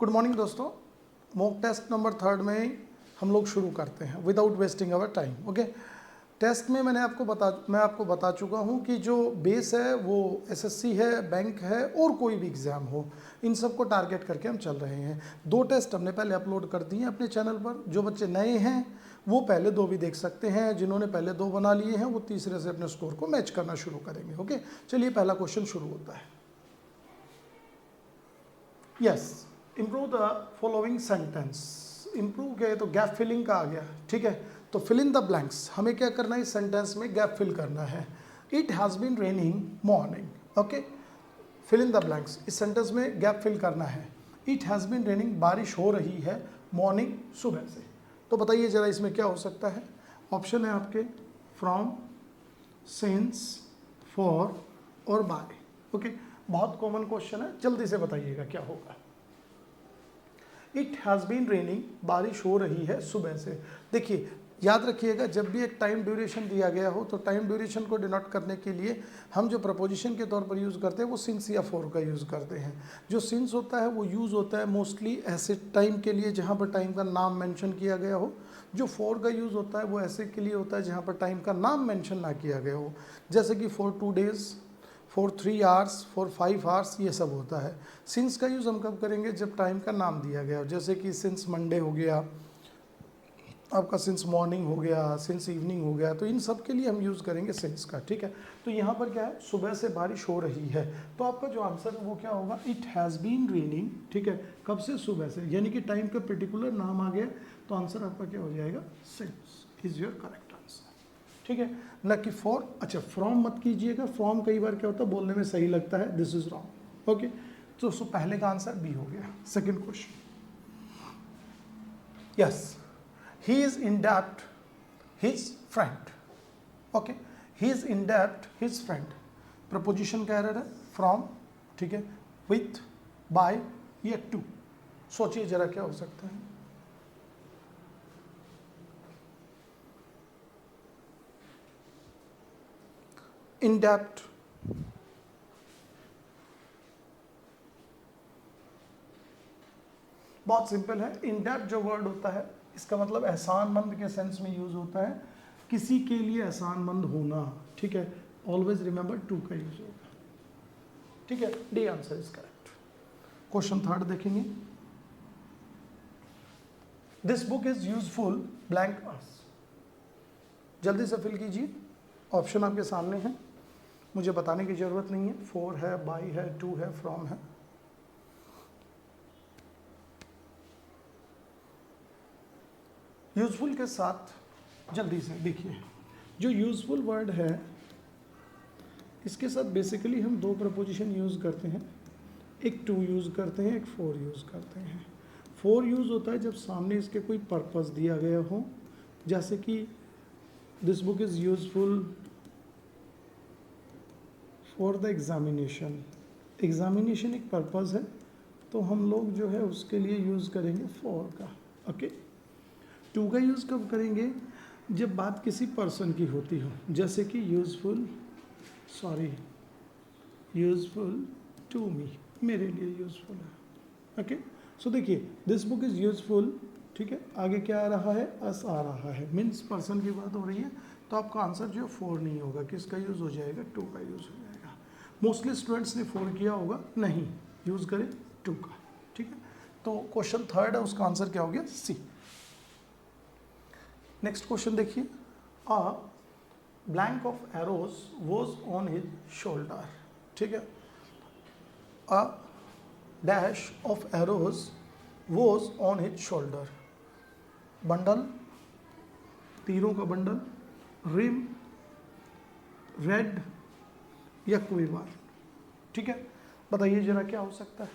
Good morning दोस्तों, mock test number 3 में हम लोग शुरू करते हैं without wasting our time. Okay, test में मैं आपको बता चुका हूं कि जो बेस है वो एसएससी है, बैंक है और कोई भी एग्ज़ाम हो, इन सब को टारगेट करके हम चल रहे हैं। 2 टेस्ट हमने पहले अपलोड कर दिए हैं अपने चैनल पर। जो बच्चे नए हैं वो पहले 2 भी देख सकते हैं, जिन्होंने पहले 2 बना लिए हैं वो तीसरे से अपने स्कोर को मैच करना शुरू करेंगे। ओके, चलिए पहला क्वेश्चन शुरू होता है। Yes, improve the following sentence. Improve गए तो गैप फिलिंग का आ गया, ठीक है। तो फिल इन द ब्लैंक्स, हमें क्या करना है इस सेंटेंस में, गैप फिल करना है। It has been raining morning. Okay, fill in the blanks, इस सेंटेंस में गैप फिल करना है। इट हैज़ बीन रेनिंग, बारिश हो रही है, मॉर्निंग सुबह से। तो बताइए जरा इसमें क्या हो सकता है। ऑप्शन है आपके फ्रॉम, सिंस, फॉर और बाय। ओके, बहुत कॉमन क्वेश्चन है, जल्दी से बताइएगा क्या होगा। इट हैज़ बीन रेनिंग, बारिश हो रही है सुबह से। देखिए याद रखिएगा, जब भी एक टाइम ड्यूरेशन दिया गया हो तो टाइम ड्यूरेशन को डिनोट करने के लिए हम जो प्रपोजिशन के तौर पर यूज़ करते हैं वो सिंस या फॉर का यूज़ करते हैं। जो सिंस होता है वो यूज़ होता है मोस्टली ऐसे टाइम के लिए जहाँ पर टाइम का नाम मेंशन किया गया हो। जो फॉर का यूज़ होता है वो ऐसे के लिए होता है जहाँ पर टाइम का नाम मेंशन ना किया गया हो, जैसे कि for 2 days, for 3 hours, for 5 hours, ये सब होता है। सिंस का यूज़ हम कब करेंगे, जब टाइम का नाम दिया गया हो, जैसे कि सिंस मंडे हो गया आपका, सिंस मॉर्निंग हो गया, सिंस इवनिंग हो गया। तो इन सब के लिए हम यूज़ करेंगे सिंस का, ठीक है। तो यहाँ पर क्या है, सुबह से बारिश हो रही है, तो आपका जो आंसर है वो क्या होगा, इट हैज़ बीन रेनिंग, ठीक है। कब से, सुबह से, यानी कि टाइम का पर्टिकुलर नाम आ गया, तो आंसर आपका क्या हो जाएगा, since is your correct answer, ठीक है। न कि फॉर। अच्छा, फ्रॉम मत कीजिएगा, फ्रॉम कई बार क्या होता है बोलने में सही लगता है, दिस इज रॉन्ग। ओके, तो पहले का आंसर बी हो गया। Second question, yes, he is in debt his friend। Okay, he is in debt his friend, preposition कह रहा है फ्रॉम, ठीक है, विथ, बाय या टू। सोचिए जरा क्या हो सकता है। इन डेप्ट, बहुत सिंपल है। इन डेप्ट जो वर्ड होता है इसका मतलब एहसानमंद के सेंस में यूज होता है, किसी के लिए एहसानमंद होना, ठीक है। ऑलवेज रिमेंबर टू का यूज होगा, ठीक है। D answer is correct. Question 3 देखेंगे। This book is useful blank us. जल्दी से फिल कीजिए, ऑप्शन आपके सामने है, मुझे बताने की जरूरत नहीं है। फॉर है, बाय है, टू है, फ्रॉम है। यूजफुल के साथ जल्दी से देखिए, जो यूजफुल वर्ड है इसके साथ बेसिकली हम 2 प्रपोजिशन यूज़ करते हैं, एक टू यूज़ करते हैं, एक फॉर यूज़ करते हैं। फॉर यूज़ होता है जब सामने इसके कोई पर्पस दिया गया हो, जैसे कि this book is useful for the examination. Examination एक पर्पस है, तो हम लोग जो है उसके लिए यूज़ करेंगे फॉर का। ओके, टू का यूज़ कब करेंगे, जब बात किसी पर्सन की होती हो, जैसे कि यूज़फुल टू मी, मेरे लिए यूज़फुल है। ओके, सो देखिए दिस बुक इज़ यूज़फुल, ठीक है। आगे क्या आ रहा है, अस आ रहा है, मीन्स पर्सन की बात हो रही है, तो आपका आंसर जो है फॉर नहीं होगा, किसका यूज़ हो जाएगा, टू का यूज़ हो जाएगा। मोस्टली स्टूडेंट्स ने फॉर किया होगा, नहीं, यूज़ करें टू का, ठीक है। तो क्वेश्चन 3 है, उसका आंसर क्या हो गया, सी। नेक्स्ट क्वेश्चन देखिए। A blank of arrows was on his shoulder, ठीक है। अ dash of arrows was on his shoulder, bundle, तीरों का बंडल, रिम, रेड या कोई बार, ठीक है। बताइए जरा क्या हो सकता है।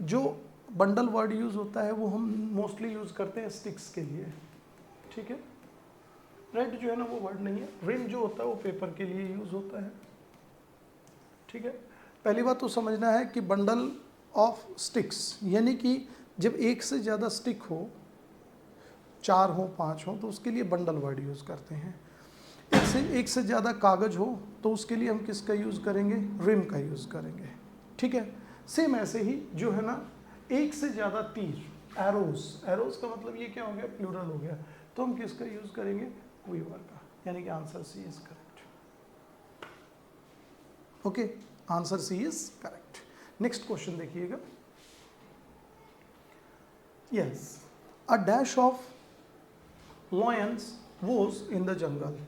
जो बंडल वर्ड यूज़ होता है वो हम मोस्टली यूज़ करते हैं स्टिक्स के लिए, ठीक है। रेड जो है ना वो वर्ड नहीं है। रिम जो होता है वो पेपर के लिए यूज़ होता है, ठीक है। पहली बात तो समझना है कि बंडल ऑफ स्टिक्स, यानी कि जब एक से ज़्यादा स्टिक हो, 4 हो, 5 हो, तो उसके लिए बंडल वर्ड यूज़ करते हैं। एक से ज़्यादा कागज़ हो तो उसके लिए हम किसका यूज़ करेंगे, रिम का यूज़ करेंगे, ठीक है। सेम ऐसे ही जो है ना एक से ज़्यादा तीर, एरोज, एरोज का मतलब ये क्या हो गया, प्लूरल हो गया, तो हम किसका यूज करेंगे, क्वीवर का, यानी कि answer C is correct. Okay, answer C is correct. Next question देखिएगा। Yes, a dash of lions was in the jungle.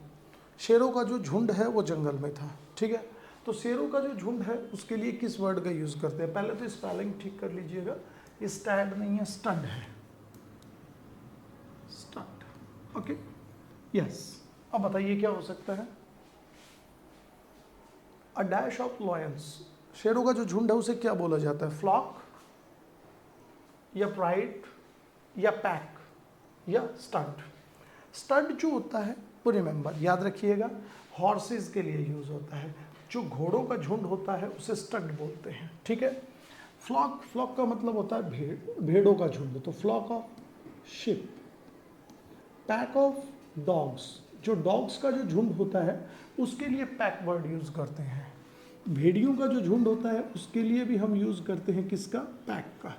शेरों का जो झुंड है वो जंगल में था, ठीक है। तो शेरों का जो झुंड है उसके लिए किस वर्ड का यूज करते हैं, पहले तो स्पेलिंग ठीक कर लीजिएगा, स्टैड नहीं है, स्टड है, स्टड। Okay, yes. अब बताइए क्या हो सकता है, अ डैश ऑफ लॉयंस, शेरों का जो झुंड है उसे क्या बोला जाता है, फ्लॉक या प्राइड या पैक या स्टड। स्टड जो होता है वो रिमेंबर याद रखिएगा हॉर्सेस के लिए यूज होता है, जो घोड़ों का झुंड होता है उसे स्टड बोलते हैं, ठीक है। फ्लॉक, फ्लॉक का मतलब होता है भेड़, भेड़ों का झुंड, तो flock of sheep. Pack of dogs, जो डॉग्स का जो झुंड होता है उसके लिए पैक वर्ड यूज करते हैं। भेड़ियों का जो झुंड होता है उसके लिए भी हम यूज करते हैं किसका, पैक का।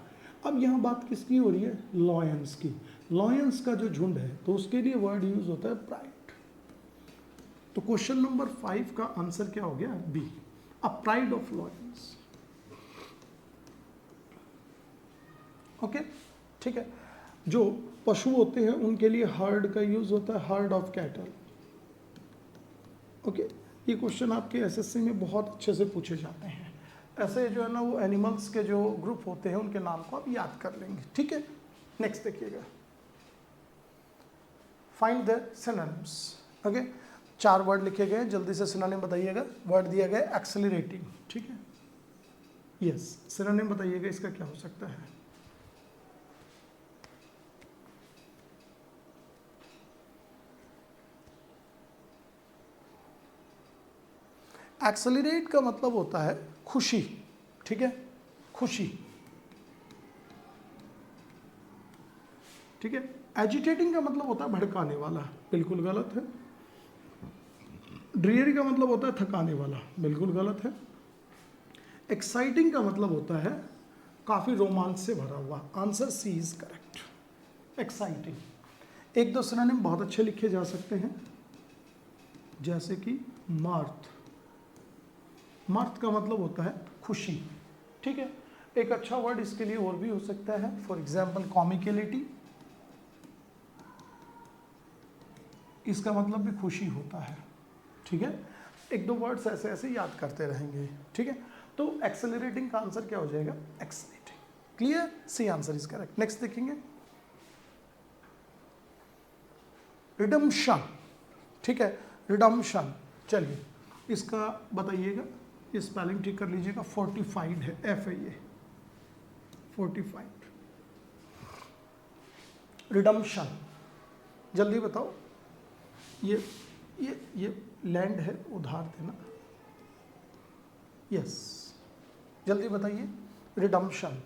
अब यहाँ बात किसकी हो रही है, लॉयंस की। लॉयंस का जो झुंड है तो उसके लिए वर्ड यूज होता है प्राइड। तो क्वेश्चन नंबर 5 का आंसर क्या हो गया, B, a pride of lions. Okay, ठीक है। जो पशु होते हैं उनके लिए हर्ड का यूज होता है, हर्ड ऑफ कैटल। ओके, ये क्वेश्चन आपके एसएससी में बहुत अच्छे से पूछे जाते हैं। ऐसे जो है ना वो एनिमल्स के जो ग्रुप होते हैं उनके नाम को आप याद कर लेंगे, ठीक है। नेक्स्ट देखिएगा, find the synonyms. Okay, 4 word लिखे गए, जल्दी से सिनोनिम बताइएगा। वर्ड दिया गया एक्सेलरेटिंग, ठीक है। यस, सिनोनिम बताइएगा इसका क्या हो सकता है। एक्सेलरेट का मतलब होता है खुशी, ठीक है, खुशी, ठीक है। एजिटेटिंग का मतलब होता है भड़काने वाला, बिल्कुल गलत है। ड्रीयरी का मतलब होता है थकाने वाला, बिल्कुल गलत है। एक्साइटिंग का मतलब होता है काफ़ी रोमांच से भरा हुआ, answer C is correct, exciting. एक दो सिनोनिम बहुत अच्छे लिखे जा सकते हैं, जैसे कि मार्थ, मार्थ का मतलब होता है खुशी, ठीक है। एक अच्छा वर्ड इसके लिए और भी हो सकता है, फॉर एग्जाम्पल कॉमिकलिटी, इसका मतलब भी खुशी होता है, ठीक है। एक दो वर्ड्स ऐसे ऐसे याद करते रहेंगे, ठीक है। तो एक्सेलरेटिंग का आंसर क्या हो जाएगा, accelerating. Clear, C answer is correct. Next देखेंगे, रिडम्पशन, ठीक है, रिडम्पशन। चलिए इसका बताइएगा, स्पेलिंग ठीक कर लीजिएगा, फोर्टिफाइड है, FAA, फोर्टिफाइड। रिडम्पशन, जल्दी बताओ। ये लैंड है, उधार देना, यस, जल्दी बताइए। रिडम्पशन,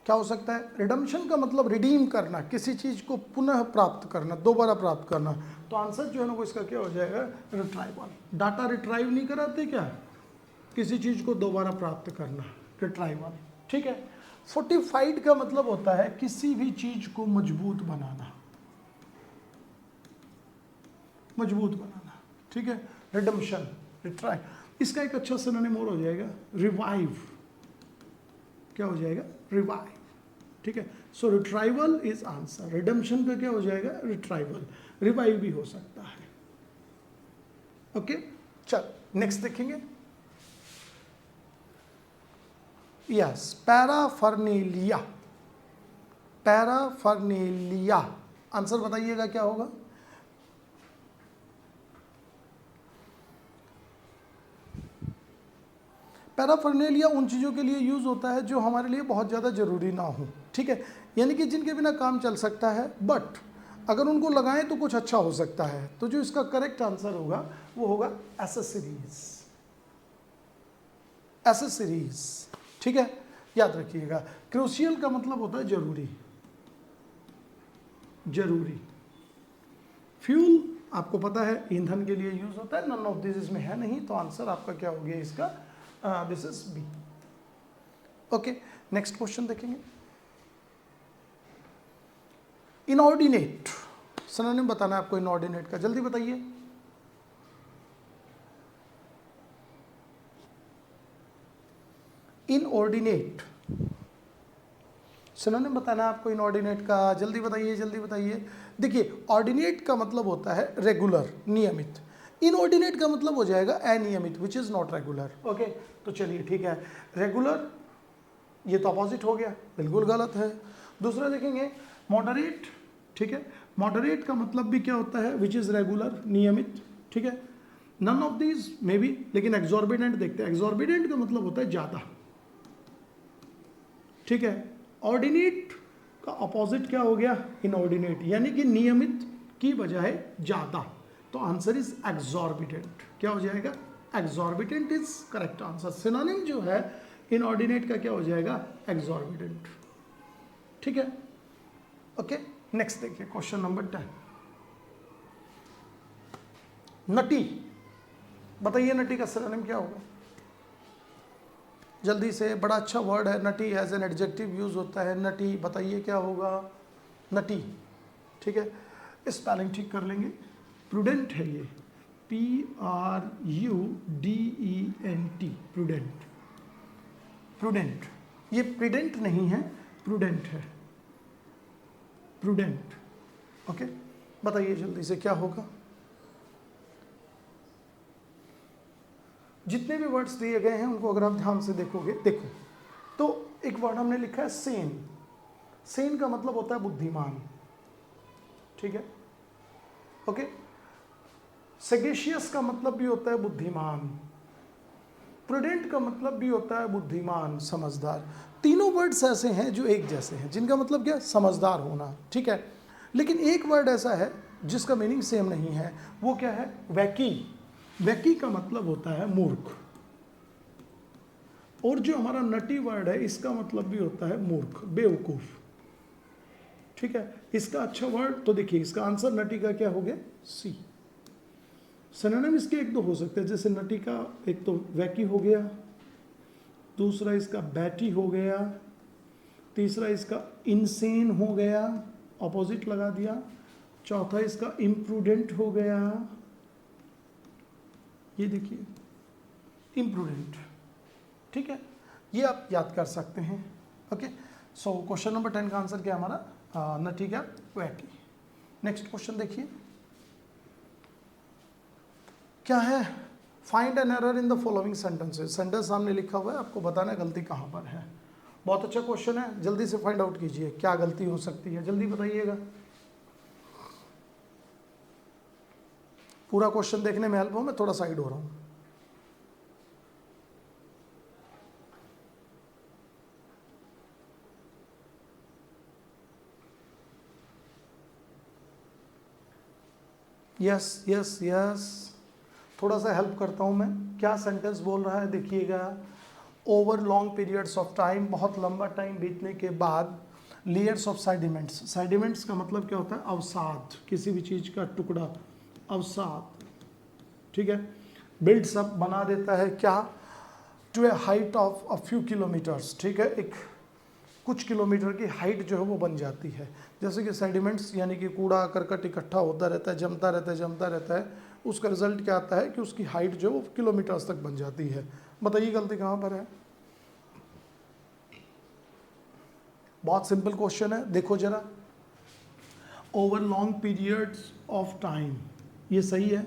क्या हो सकता है, रिडम्पशन का मतलब रिडीम करना, किसी चीज को पुनः प्राप्त करना, दोबारा प्राप्त करना। तो आंसर जो है ना वो इसका क्या हो जाएगा, रिट्राइवल। डाटा रिट्राइव नहीं कराते क्या, किसी चीज को दोबारा प्राप्त करना, रिट्राइवल, ठीक है। फोर्टिफाइड का मतलब होता है किसी भी चीज को मजबूत बनाना, मजबूत बनाना, ठीक है। Redemption, retrieve. इसका एक अच्छा सिनोनिम और हो जाएगा, रिवाइव। क्या हो जाएगा, रिवाइव, ठीक है। सो रिट्राइवल इज आंसर। रिडम्पशन का क्या हो जाएगा, रिट्राइवल। रिवाइव भी हो सकता है, ओके। चल नेक्स्ट देखेंगे, यस, पैराफर्नेलिया, पैराफर्नेलिया, आंसर बताइएगा क्या होगा। पैराफर्नेलिया उन चीज़ों के लिए यूज़ होता है जो हमारे लिए बहुत ज़्यादा ज़रूरी ना हो, ठीक है, यानी कि जिनके बिना काम चल सकता है, बट अगर उनको लगाएं तो कुछ अच्छा हो सकता है। तो जो इसका करेक्ट आंसर होगा वो होगा एसेसरीज, एसेसरीज, ठीक है, याद रखिएगा। क्रूशियल का मतलब होता है जरूरी, जरूरी। फ्यूल आपको पता है ईंधन के लिए यूज होता है, नन ऑफ दिस इसमें है नहीं, तो आंसर आपका क्या हो गया इसका, this is B. Okay, next question देखेंगे। इनऑर्डिनेट सिनोनिम बताना है आपको इनऑर्डिनेट का, जल्दी बताइए। इनऑर्डिनेट सिनोनिम बताना है आपको इनऑर्डिनेट का, जल्दी बताइए जल्दी बताइए। देखिए, ऑर्डिनेट का मतलब होता है रेगुलर, नियमित। इनऑर्डिनेट का मतलब हो जाएगा अनियमित, which is not regular. Okay, तो चलिए ठीक है, रेगुलर ये तो अपोजिट हो गया, बिल्कुल गलत है। दूसरा देखेंगे मॉडरेट, ठीक है, मॉडरेट का मतलब भी क्या होता है, विच इज रेगुलर, नियमित, ठीक है। None of these may be, लेकिन एक्सॉर्बिडेंट देखते हैं, एक्सॉर्बिडेंट का मतलब होता है ज्यादा, ठीक है। ऑर्डिनेट का अपोजिट क्या हो गया, इनऑर्डिनेट, यानी कि नियमित की बजाय ज्यादा, तो आंसर इज एक्सॉर्बिडेंट। क्या हो जाएगा, एक्सॉर्बिडेंट इज करेक्ट आंसर। सिनोनिम जो है इनऑर्डिनेट का क्या हो जाएगा, एक्सॉर्बिडेंट, ठीक है। ओके, नेक्स्ट देखिए क्वेश्चन नंबर 10। नटी, बताइए नटी का सिनोनिम क्या होगा, जल्दी से, बड़ा अच्छा वर्ड है नटी, एज एन एडजेक्टिव यूज होता है नटी, बताइए क्या होगा नटी, ठीक है। स्पेलिंग ठीक कर लेंगे, प्रूडेंट है ये, PRUDENT, प्रूडेंट, प्रूडेंट, ये प्रूडेंट नहीं है, प्रूडेंट है, प्रूडेंट। ओके, बताइए जल्दी से क्या होगा। जितने भी वर्ड्स दिए गए हैं उनको अगर आप ध्यान से देखोगे, देखो तो एक वर्ड हमने लिखा है सेन, सेन का मतलब होता है बुद्धिमान, ठीक है। ओके, सेगेशियस का मतलब भी होता है बुद्धिमान, प्रूडेंट का मतलब भी होता है बुद्धिमान, समझदार। तीनों वर्ड्स ऐसे हैं जो एक जैसे हैं, जिनका मतलब क्या, समझदार होना, ठीक है। लेकिन एक वर्ड ऐसा है जिसका मीनिंग सेम नहीं है, वो क्या है, वैकी। वैकी का मतलब होता है मूर्ख, और जो हमारा नटी वर्ड है इसका मतलब भी होता है मूर्ख, बेवकूफ, ठीक है। इसका अच्छा वर्ड तो देखिए, इसका आंसर नटी का क्या हो गया, सी। सिनोनिम इसके एक दो हो सकते हैं, जैसे नटी का एक तो वैकी हो गया, दूसरा इसका बैटी हो गया, तीसरा इसका इनसेन हो गया, ऑपोजिट लगा दिया, चौथा इसका इम्प्रूडेंट हो गया, ये देखिए इम्प्रूडेंट, ठीक है। ये आप याद कर सकते हैं। ओके, सो क्वेश्चन नंबर 10 का आंसर क्या हमारा, नटी का वैकी। नेक्स्ट क्वेश्चन देखिए क्या है, find an error in the following sentences. Sentence सामने लिखा हुआ है, आपको बताना है गलती कहाँ पर है। बहुत अच्छा क्वेश्चन है, जल्दी से फाइंड आउट कीजिए क्या गलती हो सकती है, जल्दी बताइएगा। पूरा क्वेश्चन देखने में हेल्प हो, मैं थोड़ा साइड हो रहा हूँ। यस यस यस, थोड़ा सा हेल्प करता हूँ मैं। क्या सेंटेंस बोल रहा है देखिएगा, over long periods of time, बहुत लंबा टाइम बीतने के बाद, लेयर्स ऑफ सेडिमेंट्स। सेडिमेंट्स का मतलब क्या होता है, अवसाद, किसी भी चीज़ का टुकड़ा, अवसाद, ठीक है। बिल्ड्स अप, बना देता है क्या, to a height of a few kilometres, ठीक है, एक कुछ किलोमीटर की हाइट जो है वो बन जाती है। जैसे कि सेडिमेंट्स यानी कि कूड़ा करकट इकट्ठा होता रहता है, जमता रहता है, जमता रहता है, उसका रिजल्ट क्या आता है कि उसकी हाइट जो है वो किलोमीटर्स तक बन जाती है। बताइए गलती कहाँ पर है। बहुत सिंपल क्वेश्चन है, देखो जरा, over long periods of time, ये सही है।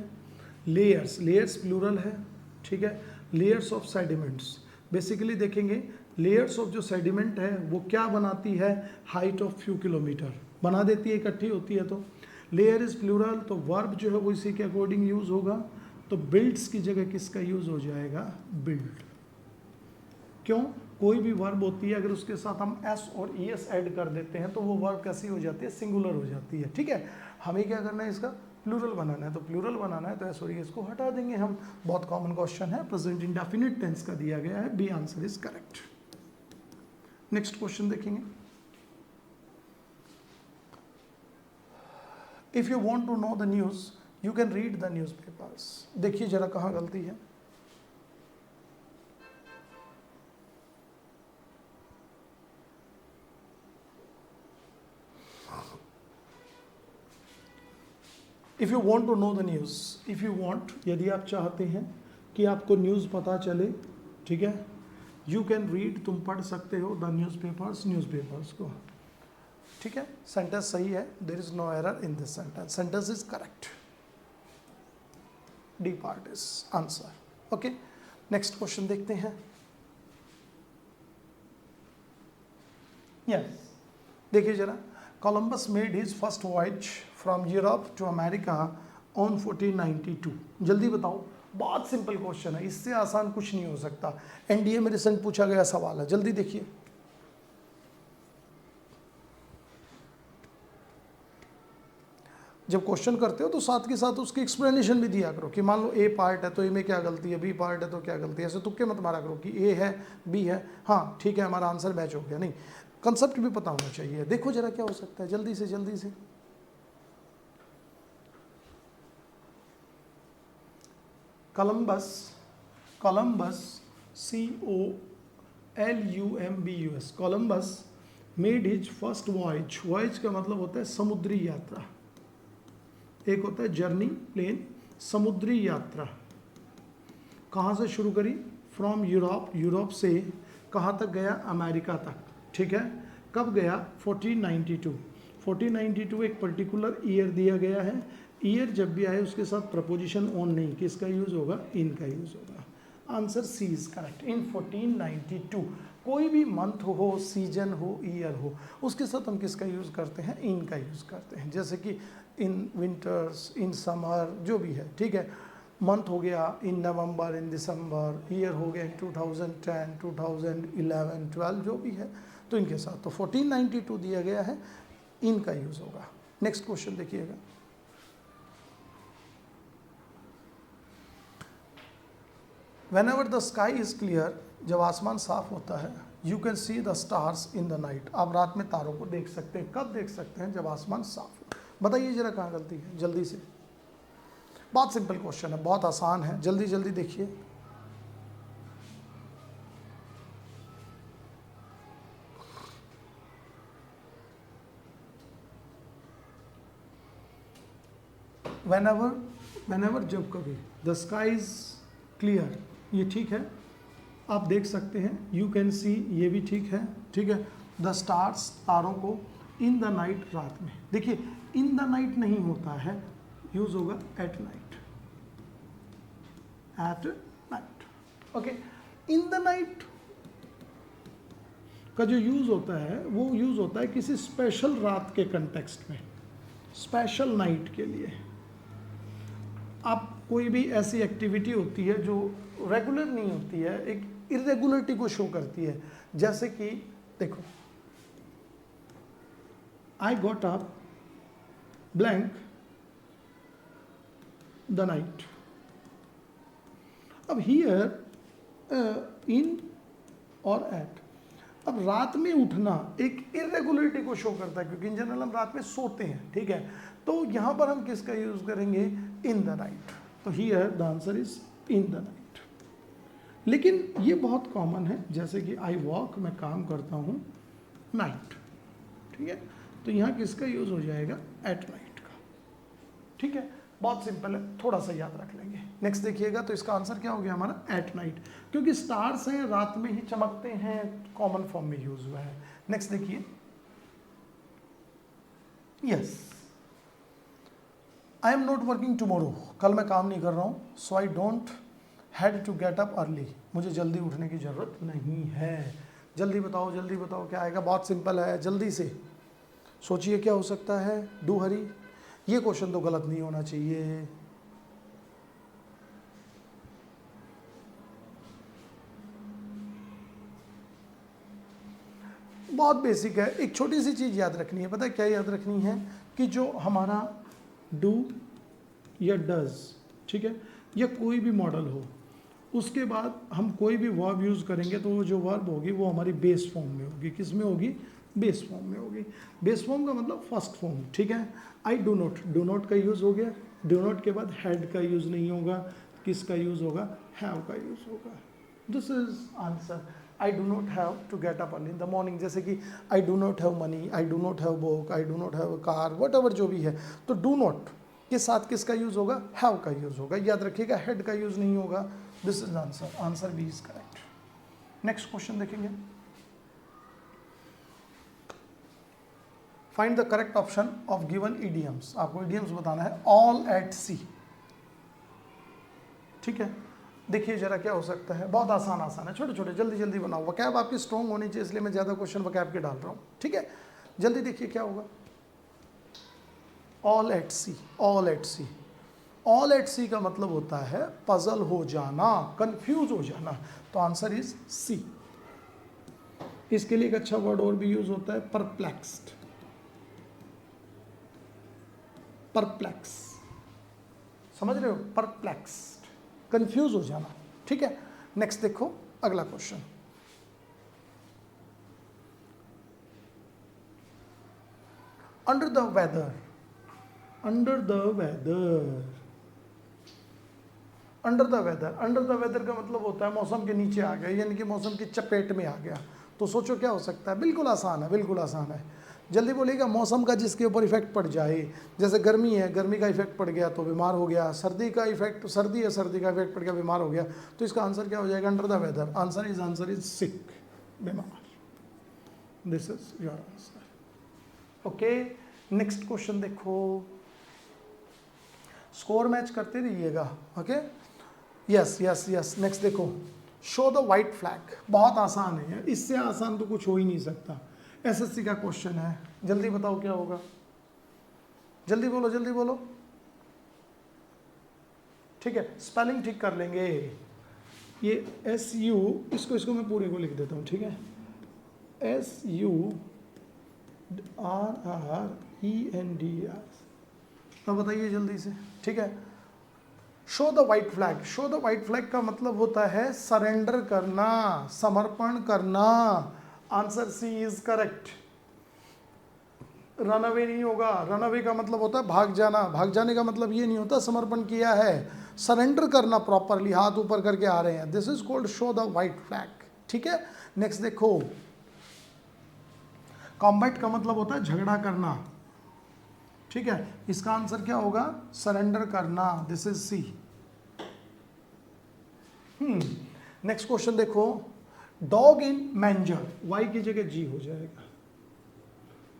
लेयर्स, लेयर्स प्लूरल है, ठीक है। लेयर्स ऑफ सेडिमेंट्स, बेसिकली देखेंगे लेयर्स ऑफ जो सेडिमेंट है वो क्या बनाती है, हाइट ऑफ फ्यू किलोमीटर बना देती है, इकट्ठी होती है। तो लेयर इज प्लूरल, तो वर्ब जो है वो इसी के अकॉर्डिंग यूज होगा, तो बिल्ड्स की जगह किसका यूज हो जाएगा, बिल्ड। क्यों, कोई भी वर्ब होती है अगर उसके साथ हम एस और ई एस ऐड कर देते हैं तो वो वर्ब कैसी हो जाती है, सिंगुलर हो जाती है, ठीक है। हमें क्या करना है, इसका प्लूरल बनाना है, तो प्लूरल बनाना है तो एस और ई एस को हटा देंगे हम। बहुत कॉमन क्वेश्चन है, प्रेजेंट इंडेफिनिट टेंस का दिया गया है, B answer is correct. Next question देखेंगे, if you want to know the news you can read the newspapers. देखिए जरा कहाँ गलती है। If you want to know the news, if you want, यदि आप चाहते हैं कि आपको न्यूज़ पता चले, ठीक है, यू कैन रीड, तुम पढ़ सकते हो द न्यूज़पेपर्स को, ठीक है। सेंटेंस सही है, there is no error in this sentence, sentence is correct, D part is answer. Okay, next question देखते हैं। यस, देखिए जरा, Columbus made his first voyage from Europe to America on 1492। जल्दी बताओ, बहुत सिंपल क्वेश्चन है, इससे आसान कुछ नहीं हो सकता। एनडीए में रिसेंट पूछा गया सवाल है, जल्दी देखिए। जब क्वेश्चन करते हो तो साथ के साथ उसकी एक्सप्लेनेशन भी दिया करो कि मान लो ए पार्ट है तो ए में क्या गलती है, बी पार्ट है तो क्या गलती है। ऐसे तुक्के मत मारा करो कि ए है बी है, हाँ ठीक है हमारा आंसर मैच हो गया, नहीं, कंसेप्ट भी पता होना चाहिए। देखो जरा क्या हो सकता है, जल्दी से जल्दी से। Columbus COLUMBUS, Columbus made his first voyage. Voyage का मतलब होता है समुद्री यात्रा, एक होता है जर्नी प्लेन, समुद्री यात्रा। कहाँ से शुरू करी? फ्रॉम यूरोप, यूरोप से कहाँ तक गया? अमेरिका तक, ठीक है। कब गया? 1492। 1492 एक पर्टिकुलर ईयर दिया गया है। ईयर जब भी आए उसके साथ प्रपोजिशन ऑन नहीं, किसका यूज होगा? इन का यूज होगा। आंसर सी इज करेक्ट, इन 1492। कोई भी मंथ हो, सीजन हो, ईयर हो, उसके साथ हम किसका यूज़ करते हैं? इन का यूज़ करते हैं। जैसे कि इन विंटर्स, इन समर, जो भी है, ठीक है। मंथ हो गया इन नवंबर, इन दिसंबर, ईयर हो गया इन 2010, 2011, 12, जो भी है, तो इनके साथ तो 1492 दिया गया है, इनका यूज़ होगा। नेक्स्ट क्वेश्चन देखिएगा। Whenever the sky is clear, जब आसमान साफ होता है, you can see the stars in the night, आप रात में तारों को देख सकते हैं। कब देख सकते हैं? जब आसमान साफ हो। बताइए जरा कहाँ गलती है, जल्दी से। बहुत सिंपल क्वेश्चन है, बहुत आसान है, जल्दी जल्दी देखिए। whenever जब कभी, the sky is clear, ये ठीक है, आप देख सकते हैं। यू कैन सी, ये भी ठीक है, ठीक है। द स्टार्स, तारों को, इन द नाइट, रात में। देखिए इन द नाइट नहीं होता है, यूज होगा at night, at night. Okay, in the night का जो यूज होता है वो यूज होता है किसी स्पेशल रात के कंटेक्स्ट में, स्पेशल नाइट के लिए। आप कोई भी ऐसी एक्टिविटी होती है जो रेगुलर नहीं होती है, एक इरेगुलरिटी को शो करती है। जैसे कि देखो, I got up blank the night. अब हियर इन और एट, अब रात में उठना एक इरेगुलरिटी को शो करता है, क्योंकि इन जनरल हम रात में सोते हैं, ठीक है। तो यहां पर हम किसका यूज करेंगे? In the night. तो here the answer is in the night. लेकिन ये बहुत कॉमन है, जैसे कि आई वॉक, मैं काम करता हूँ, नाइट, ठीक है। तो यहाँ किसका यूज हो जाएगा? एट नाइट का, ठीक है। बहुत सिंपल है, थोड़ा सा याद रख लेंगे। नेक्स्ट देखिएगा, तो इसका आंसर क्या हो गया हमारा? एट नाइट, क्योंकि स्टार्स हैं, रात में ही चमकते हैं, कॉमन फॉर्म में यूज हुआ है। नेक्स्ट देखिए। Yes, I am not working tomorrow, कल मैं काम नहीं कर रहा हूँ। So I don't had to get up early, मुझे जल्दी उठने की ज़रूरत नहीं है। जल्दी बताओ क्या आएगा? बहुत सिंपल है, जल्दी से सोचिए क्या हो सकता है। डू हरी, ये क्वेश्चन तो गलत नहीं होना चाहिए। बहुत बेसिक है, एक छोटी सी चीज़ याद रखनी है। पता है क्या याद रखनी है? कि जो हमारा डू या डज, ठीक है, या कोई भी मॉडल हो, उसके बाद हम कोई भी वर्ब यूज़ करेंगे तो वो जो वर्ब होगी वो हमारी बेस फॉर्म में होगी। किस में होगी? बेस फॉर्म में होगी। बेस फॉर्म का मतलब फर्स्ट फॉर्म, ठीक है। आई डू नॉट का यूज़ हो गया, डू नॉट के बाद हैड का यूज़ नहीं होगा, किसका यूज़ होगा, हैव का यूज़ होगा। This is answer. I do not have to get up early in the morning, जैसे कि I do not have money, I do not have book, I do not have car, whatever जो भी है, तो do not के साथ किसका use होगा, हैव का यूज़ होगा। याद रखिएगा हैड का यूज़ नहीं होगा। This is answer, answer B is correct. Next question देखेंगे। Find the correct option of given idioms. आपको इडियम्स बताना है। ऑल एट सी, ठीक है। देखिए जरा क्या हो सकता है, बहुत आसान आसान है, छोटे छोटे, जल्दी जल्दी बनाओ। वकैब आपकी स्ट्रॉन्ग होनी चाहिए, इसलिए मैं ज़्यादा क्वेश्चन वकैब के डाल रहा हूँ, ठीक है। जल्दी देखिए क्या होगा। All at sea, all at sea, all at sea का मतलब होता है पजल हो जाना, कंफ्यूज हो जाना, तो आंसर इज सी। इसके लिए एक अच्छा वर्ड और भी यूज होता है, परप्लेक्स्ड, परप्लेक्स, समझ रहे हो, परप्लेक्स्ड, कंफ्यूज हो जाना, ठीक है। नेक्स्ट देखो अगला question. Under the weather, under the weather, under the weather, under the weather का मतलब होता है मौसम के नीचे आ गया, यानी कि मौसम की चपेट में आ गया। तो सोचो क्या हो सकता है, बिल्कुल आसान है, बिल्कुल आसान है। जल्दी बोलिएगा। मौसम का जिसके ऊपर इफेक्ट पड़ जाए, जैसे गर्मी है, गर्मी का इफेक्ट पड़ गया तो बीमार हो गया, सर्दी का इफेक्ट, सर्दी है, सर्दी का इफेक्ट पड़ गया, बीमार हो गया, तो इसका आंसर क्या हो जाएगा, under the weather. Answer is sick, बीमार। This is your answer. Okay, next question देखो। स्कोर मैच करते रहिएगा, okay. Yes yes yes, next देखो। शो द व्हाइट फ्लैग, बहुत आसान है यार, इससे आसान तो कुछ हो ही नहीं सकता। एसएससी का क्वेश्चन है, जल्दी बताओ क्या होगा, जल्दी बोलो, जल्दी बोलो, ठीक है। स्पेलिंग ठीक कर लेंगे। ये एस यू, इसको मैं पूरे को लिख देता हूँ, ठीक है। SURRENDR, तो बताइए जल्दी से, ठीक है। Show the white flag, show the white flag का मतलब होता है सरेंडर करना, समर्पण करना। Answer C is correct. Run away नहीं होगा, रन अवे का मतलब होता है भाग जाना, भाग जाने का मतलब ये नहीं होता समर्पण किया है, सरेंडर करना प्रॉपरली, हाथ ऊपर करके आ रहे हैं। This is called show the white flag, ठीक है। नेक्स्ट देखो। कॉम्बैट का मतलब होता है झगड़ा करना, ठीक है। इसका आंसर क्या होगा, सरेंडर करना। This is C. Next question देखो। डॉग इन मैंजर, वाई की जगह जी हो जाएगा,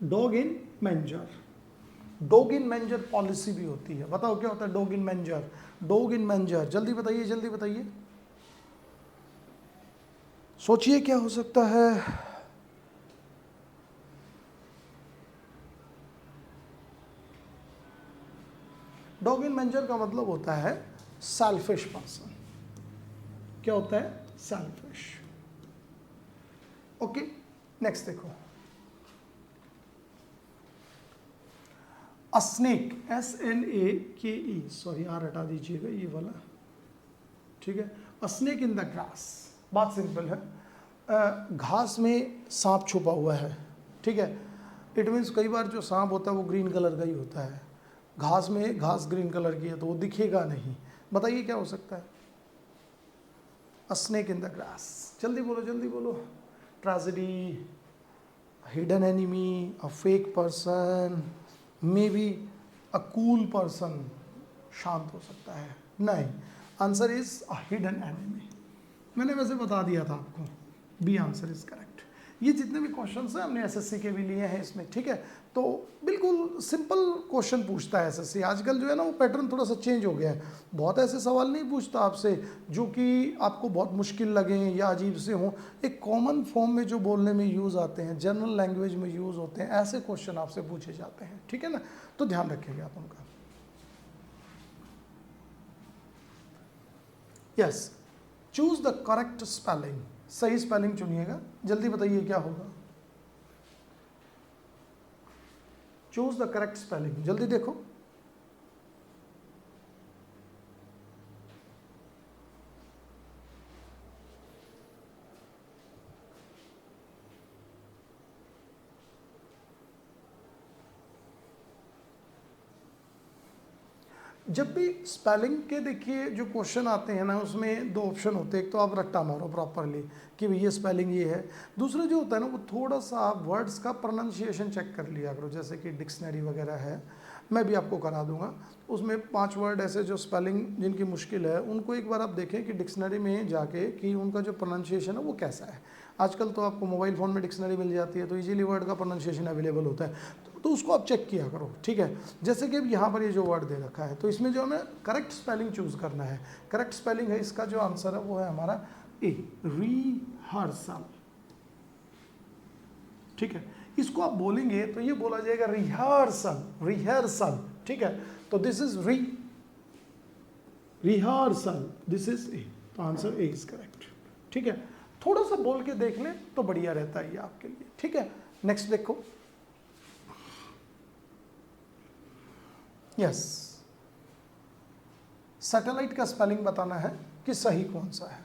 dog in manger. Dog in manger policy भी होती है, बताओ क्या होता है dog in manger, dog in manager, जल्दी बताइए, जल्दी बताइए, सोचिए क्या हो सकता है। डॉग इन मैंजर का मतलब होता है सेल्फिश पर्सन। क्या होता है, सेल्फिश। ओके, नेक्स्ट देखो। A snake, SNAKE, sorry R हटा दीजिएगा ये वाला, ठीक है। A snake in the grass, बात सिंपल है। घास में सांप छुपा हुआ है, ठीक है। इट मीन्स कई बार जो सांप होता है वो ग्रीन कलर का ही होता है, घास में, घास ग्रीन कलर की है तो वो दिखेगा नहीं। बताइए क्या हो सकता है, a snake in the grass, जल्दी बोलो, जल्दी बोलो। Tragedy, hidden enemy, a fake person, may be a cool person, शांत हो सकता है, नहीं। Answer is a hidden enemy. मैंने वैसे बता दिया था आपको, बी आंसर इज करेक्ट। ये जितने भी क्वेश्चंस हैं हमने एसएससी के भी लिए हैं इसमें, ठीक है। तो बिल्कुल सिंपल क्वेश्चन पूछता है एसएससी। आजकल जो है ना वो पैटर्न थोड़ा सा चेंज हो गया है, बहुत ऐसे सवाल नहीं पूछता आपसे जो कि आपको बहुत मुश्किल लगें या अजीब से हों। एक कॉमन फॉर्म में जो बोलने में यूज़ आते हैं, जनरल लैंग्वेज में यूज़ होते हैं, ऐसे क्वेश्चन आपसे पूछे जाते हैं, ठीक है ना। तो ध्यान रखिएगा आप उनका। Yes, choose the correct spelling, सही स्पेलिंग चुनिएगा, जल्दी बताइए क्या होगा। चूज द करेक्ट स्पेलिंग, जल्दी देखो। जब भी स्पेलिंग के देखिए जो क्वेश्चन आते हैं ना, उसमें दो ऑप्शन होते हैं। एक तो आप रट्टा मारो प्रॉपरली कि ये स्पेलिंग ये है, दूसरा जो होता है ना वो थोड़ा सा आप वर्ड्स का प्रोनाउंसिएशन चेक कर लिया करो। जैसे कि डिक्शनरी वगैरह है, मैं भी आपको करा दूंगा, उसमें 5 वर्ड ऐसे जो स्पेलिंग जिनकी मुश्किल है उनको एक बार आप देखें कि डिक्शनरी में जाके कि उनका जो प्रोनाउंसिएशन है वो कैसा है। आजकल तो आपको मोबाइल फ़ोन में डिक्शनरी मिल जाती है, तो इजीली वर्ड का प्रोनाउंसिएशन अवेलेबल होता है, तो उसको आप चेक किया करो, ठीक है। जैसे कि अब यहाँ पर ये जो वर्ड दे रखा है, तो इसमें जो हमें करेक्ट स्पेलिंग चूज़ करना है। करेक्ट स्पेलिंग है इसका जो आंसर है वो है हमारा ए, रिहर्सल, ठीक है। इसको आप बोलेंगे तो ये बोला जाएगा रिहर्सल, रिहर्सल, ठीक है। तो this is rehearsal, this is a, तो आंसर ए इज करेक्ट, ठीक है। थोड़ा सा बोल के देख लें तो बढ़िया रहता है ये आपके लिए, ठीक है। नेक्स्ट देखो, यस, सैटेलाइट का स्पेलिंग बताना है कि सही कौन सा है।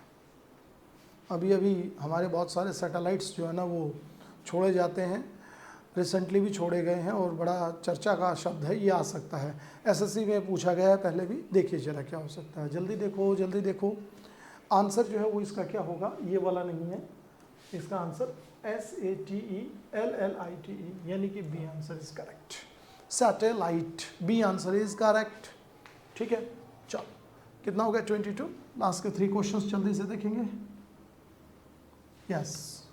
अभी अभी हमारे बहुत सारे सैटेलाइट्स जो है ना वो छोड़े जाते हैं, रिसेंटली भी छोड़े गए हैं और बड़ा चर्चा का शब्द है, ये आ सकता है। एसएससी में पूछा गया है पहले भी, देखिए जरा क्या हो सकता है। जल्दी देखो जल्दी देखो, आंसर जो है वो इसका क्या होगा, ये वाला नहीं है, इसका आंसर SATELLITE, यानी कि B answer is correct, satellite, B answer is correct, ठीक है। चलो कितना हो गया, 22। लास्ट के 3 क्वेश्चंस जल्दी से देखेंगे। Yes,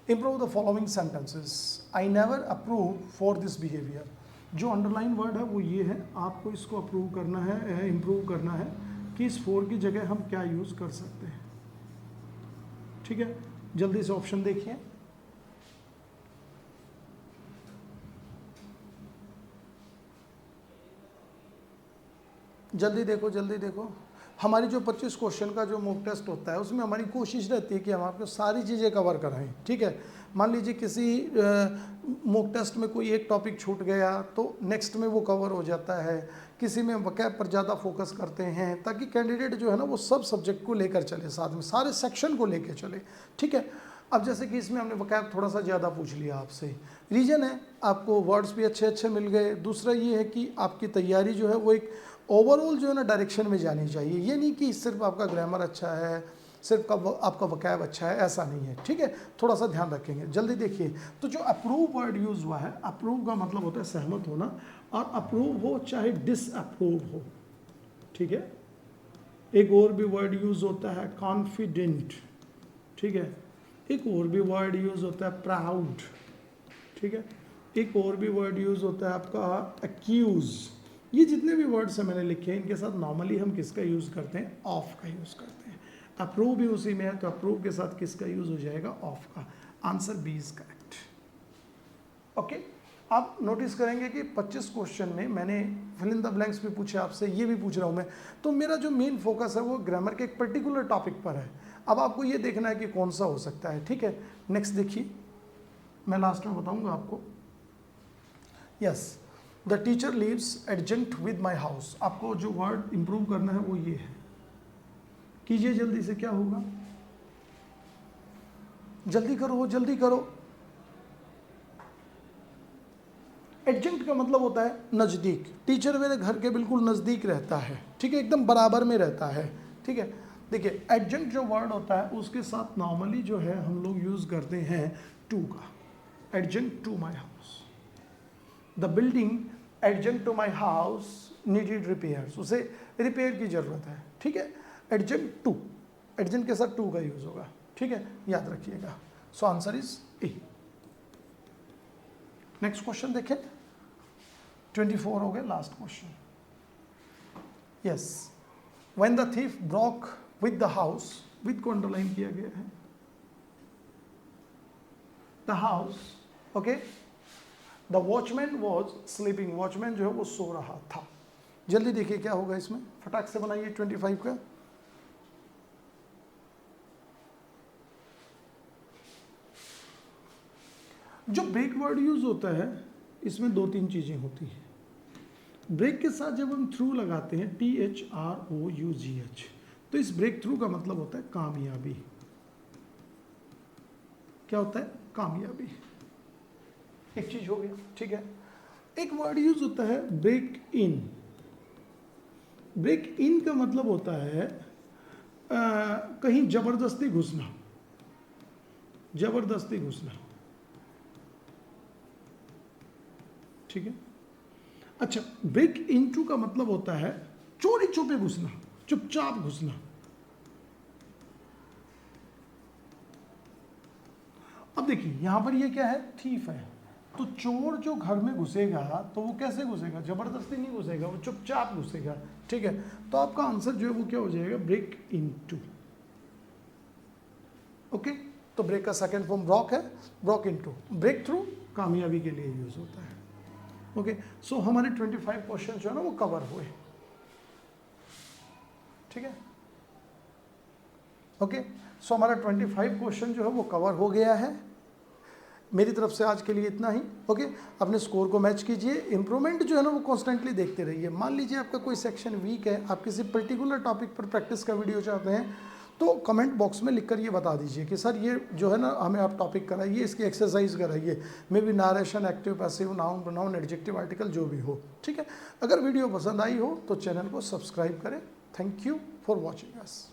improve the following sentences, I never approve for this behaviour. जो अंडरलाइन वर्ड है वो ये है, आपको इसको अप्रूव करना है, इम्प्रूव करना है कि इस फॉर की जगह हम क्या यूज़ कर सकते हैं, ठीक है। जल्दी से ऑप्शन देखिए, जल्दी देखो जल्दी देखो। हमारी जो 25 क्वेश्चन का जो मॉक टेस्ट होता है उसमें हमारी कोशिश रहती है कि हम आपको सारी चीज़ें कवर कराएं, ठीक है। मान लीजिए किसी मॉक टेस्ट में कोई एक टॉपिक छूट गया तो नेक्स्ट में वो कवर हो जाता है, किसी में वकैब पर ज़्यादा फोकस करते हैं ताकि कैंडिडेट जो है ना वो सब सब्जेक्ट को लेकर चले, साथ में सारे सेक्शन को लेकर चले, ठीक है। अब जैसे कि इसमें हमने वकैब थोड़ा सा ज़्यादा पूछ लिया आपसे, रीज़न है आपको वर्ड्स भी अच्छे अच्छे मिल गए, दूसरा ये है कि आपकी तैयारी जो है वो एक ओवरऑल जो है ना डायरेक्शन में जानी चाहिए। ये नहीं कि सिर्फ आपका ग्रामर अच्छा है, सिर्फ आपका वकैब अच्छा है, ऐसा नहीं है, ठीक है। थोड़ा सा ध्यान रखेंगे। जल्दी देखिए, तो जो अप्रूव वर्ड यूज़ हुआ है, अप्रूव का मतलब होता है सहमत होना, और अप्रूव हो चाहे डिसअप्रूव हो, ठीक है। एक और भी वर्ड यूज़ होता है कॉन्फिडेंट, ठीक है। एक और भी वर्ड यूज़ होता है प्राउड, ठीक है। एक और भी वर्ड यूज़ होता है आपका अक्यूज़। ये जितने भी वर्ड्स हैं मैंने लिखे हैं, इनके साथ नॉर्मली हम किसका यूज़ करते हैं, ऑफ का यूज़ करते हैं। अप्रूव भी उसी में है, तो अप्रूव के साथ किसका यूज़ हो जाएगा, ऑफ का। Answer B is correct, okay. आप नोटिस करेंगे कि 25 क्वेश्चन में मैंने फिल इन द ब्लैंक्स भी पूछे आपसे, ये भी पूछ रहा हूँ मैं, तो मेरा जो मेन फोकस है वो ग्रामर के एक पर्टिकुलर टॉपिक पर है। अब आपको ये देखना है कि कौन सा हो सकता है, ठीक है। नेक्स्ट देखिए, मैं लास्ट में बताऊँगा आपको। Yes, the teacher lives adjacent with my house. आपको जो वर्ड इंप्रूव करना है वो ये है, कीजिए जल्दी से, क्या होगा, जल्दी करो जल्दी करो। एडजेंट का मतलब होता है नज़दीक, टीचर मेरे घर के बिल्कुल नज़दीक रहता है, ठीक है, एकदम बराबर में रहता है, ठीक है। देखिए एडजेंट जो वर्ड होता है उसके साथ नॉर्मली जो है हम लोग यूज़ करते हैं टू का, adjacent to my house. The building adjacent to my house needed repairs, उसे रिपेयर की ज़रूरत है, ठीक है। एडजेंट टू, एडजेंट के साथ टू का यूज़ होगा, ठीक है, याद रखिएगा। So answer is a. Next question देखें, 24 हो गए, last question. Yes, when the thief broke with the house, with को अंडरलाइन किया गया है, the house, okay, the watchman was sleeping, watchman जो है वो सो रहा था। जल्दी देखिए क्या होगा इसमें, फटाक से बनाइए 25 का। जो ब्रेक वर्ड यूज होता है इसमें 2-3 चीजें होती हैं। ब्रेक के साथ जब हम थ्रू लगाते हैं, THROUGH, तो इस ब्रेक थ्रू का मतलब होता है कामयाबी। क्या होता है, कामयाबी। एक चीज हो गया, ठीक है। एक वर्ड यूज होता है ब्रेक इन, ब्रेक इन का मतलब होता है कहीं जबरदस्ती घुसना, जबरदस्ती घुसना, ठीक है। अच्छा, ब्रेक इनटू का मतलब होता है चोरी छुपे घुसना, चुपचाप घुसना। अब देखिए यहां पर ये क्या है, थीफ है, तो चोर जो घर में घुसेगा तो वो कैसे घुसेगा, जबरदस्ती नहीं घुसेगा, वो चुपचाप घुसेगा, ठीक है। तो आपका आंसर जो है वो क्या हो जाएगा, ब्रेक इनटू। ओके, तो ब्रेक का सेकंड फॉर्म ब्रॉक है, ब्रॉक इनटू। ब्रेक थ्रू कामयाबी के लिए यूज होता है। ओके, सो हमारे 25 क्वेश्चन जो है ना वो कवर हुए, ठीक है। ओके, सो हमारा 25 क्वेश्चन जो है वो कवर हो गया है। मेरी तरफ से आज के लिए इतना ही। ओके, अपने स्कोर को मैच कीजिए, इंप्रूवमेंट जो है ना वो कॉन्स्टेंटली देखते रहिए। मान लीजिए आपका कोई सेक्शन वीक है, आप किसी पर्टिकुलर टॉपिक पर प्रैक्टिस का वीडियो चाहते हैं, तो कमेंट बॉक्स में लिखकर ये बता दीजिए कि सर ये जो है ना हमें आप टॉपिक कराइए, इसकी एक्सरसाइज कराइए, may be narration, active, passive, noun, pronoun, adjective, article जो भी हो, ठीक है। अगर वीडियो पसंद आई हो तो चैनल को सब्सक्राइब करें। Thank you for watching us.